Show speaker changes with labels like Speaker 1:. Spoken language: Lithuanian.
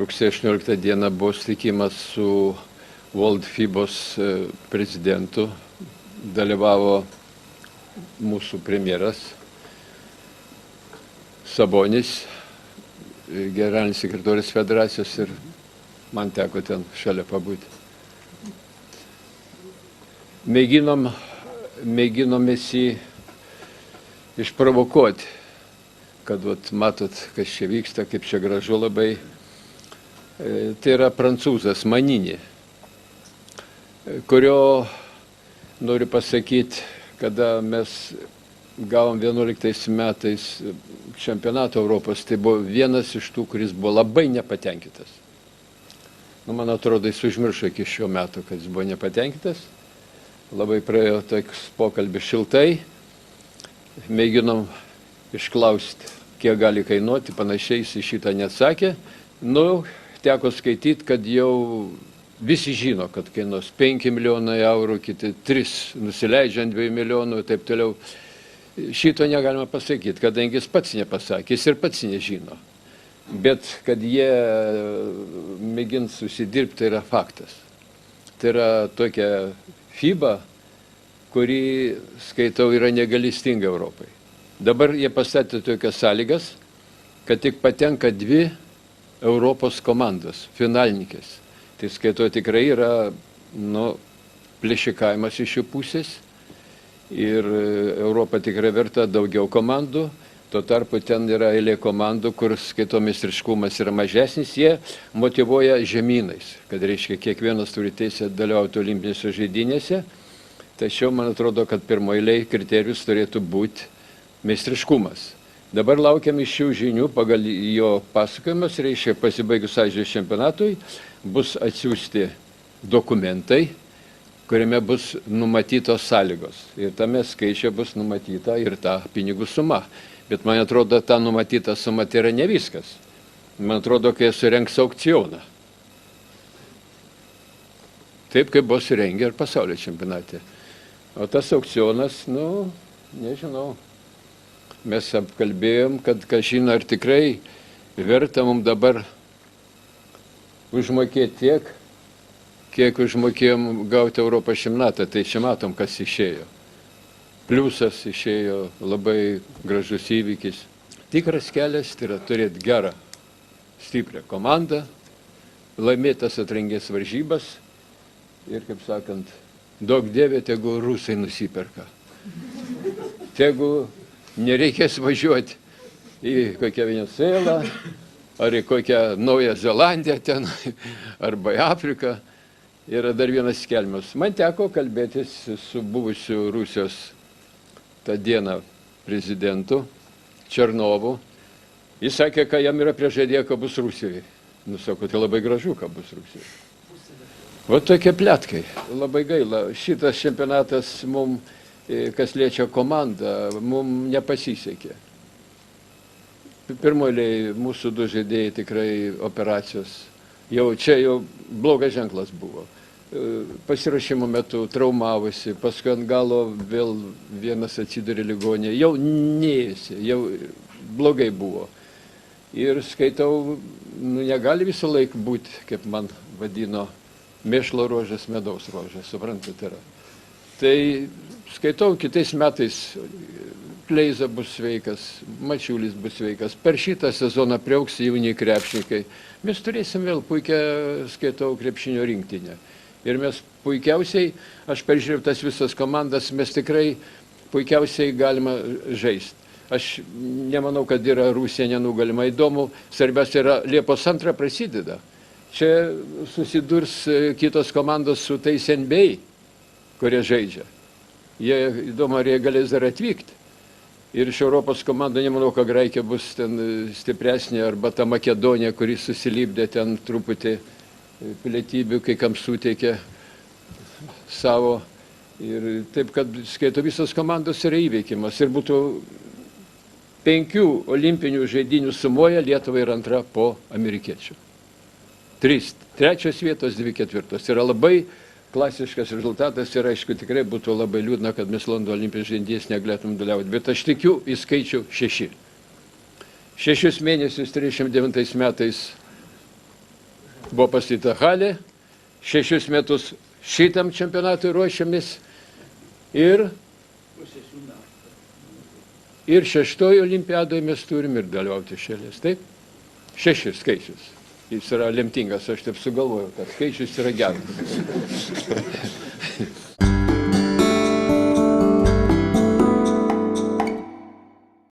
Speaker 1: rugsėjo 18 dieną buvo susitikimas su World FIBOS prezidentu. Dalyvavo mūsų premjeras Sabonis, generalinis sekretorius federacijos, ir man teko ten šalia pabūti. Mėginom jį išprovokuoti, kad matot, kas čia vyksta, kaip čia gražu labai. Tai yra prancūzas Manini, kurio, noriu pasakyti, kada mes gavom 11 metais čempionatą Europos, tai buvo vienas iš tų, kuris buvo labai nepatenkintas. Man atrodo, jis užmiršo iki šio metų, kad jis buvo nepatenkintas. Labai praėjo toks pokalbis šiltai. Mėginom išklausti, kiek gali kainuoti, panašiai jis šitą neatsakė. Teko skaityti, kad jau visi žino, kad kainuos 5 milijonai eurų, kiti 3, nusileidžiant 2 milijonų ir taip toliau. Šito negalima pasakyti, kadangi jis pats nepasakė, jis ir pats nežino. Bet kad jie mėgins susidirbti, tai yra faktas. Tai yra tokia FIBA, kuri, skaitau, yra negalistinga Europai. Dabar jie pastatė tokias sąlygas, kad tik patenka 2 Europos komandos, finalininkės. Tai skaitau, tikrai yra plėšikavimas iš jų pusės ir Europa tikrai verta daugiau komandų. Tuo tarpu ten yra eilė komandų, kur skaito meistriškumas yra mažesnis, jie motyvuoja žemynais, kad reiškia kiekvienas turi teisę dalyvauti olimpinėse žaidynėse. Tačiau man atrodo, kad pirmo eilėje kriterijus turėtų būti meistriškumas. Dabar laukiam iš šių žinių, pagal jo pasakojimas, reiškia pasibaigus Azijos čempionatui, bus atsiųsti dokumentai, kuriame bus numatytos sąlygos. Ir tame skaičiuje bus numatyta ir ta pinigų suma. Bet man atrodo, ta numatyta suma tai yra ne viskas. Man atrodo, kai surengs aukcioną. Taip, kaip buvo surengę ir pasaulio čempionate. O tas aukcionas, nežinau. Mes apkalbėjom, kad kažin ar tikrai verta mums dabar užmokėti tiek, kiek užmokėjom gauti Europos čempionatą. Tai čia matom, kas išėjo. Pliusas išėjo, labai gražus įvykis. Tikras kelias tai yra turėti gerą, stiprią komandą, laimėtas atrankės varžybas ir, kaip sakant, daug dievė, tegu rusai nusiperka. Tegu nereikės važiuoti į kokią Venezuelą, ar į kokią Naują Zelandiją ten, arba į Afriką. Yra dar vienas skelbimas. Man teko kalbėtis su buvusiu Rusijos tą dieną prezidentu Černovu. Jis sakė, kad jam yra prižadėję, kad bus Rusijoje. Sako, tai labai gražu, kad bus Rusijoje. O tokie pletkai. Labai gaila. Šitas čempionatas mums, kas liečia komandą, mums nepasisekė. Pirmoji mūsų 2 žaidėjai tikrai operacijos. Čia jau blogas ženklas buvo. Pasirašymo metu traumavosi, paskui ant galo vėl vienas atsidūrė ligoninėje, jau neėsi, jau blogai buvo. Ir skaitau, negali visą laiką būti, kaip man vadino, mėšlo rožės, medaus rožės, suprantate, yra. Tai skaitau, kitais metais Kleiza bus sveikas, Mačiulis bus sveikas, per šitą sezoną priaugs jauni krepšininkai. Mes turėsim vėl puikią, skaitau, krepšinio rinktinę. Ir mes puikiausiai, aš peržiūrėjau tas visas komandas, mes tikrai puikiausiai galima žaisti. Aš nemanau, kad yra Rusija nenugalima. Įdomu, svarbiausia yra Liepos 2 prasideda. Čia susidurs kitos komandos su tais NBA, kurie žaidžia. Įdomu, ar jie galės dar atvykti. Ir iš Europos komandų nemanau, kad Graikija bus ten stipresnė, arba ta Makedonija, kuri susilipdė ten truputį pilietybių, kai kam suteikė savo. Ir taip, kad skaito visos komandos yra įveikimas. Ir būtų 5 olimpinių žaidynių sumoje Lietuva yra antra po amerikiečių. 3 vietos, 2 ketvirtos. Yra labai klasiškas rezultatas ir aišku tikrai būtų labai liūdna, kad mes Londono olimpinės žaidynės negalėtum dalyvauti. Bet aš tikiu į skaičių 6. 6 mėnesius 39 metais buvo pastatyta halė, 6 metus šitam čempionatui ruošiamės ir 6 olimpiadoje mes turim ir dalyvauti šalies. Taip? 6 skaičius. Jis yra lemtingas, aš taip sugalvojau, kad skaičius yra geras.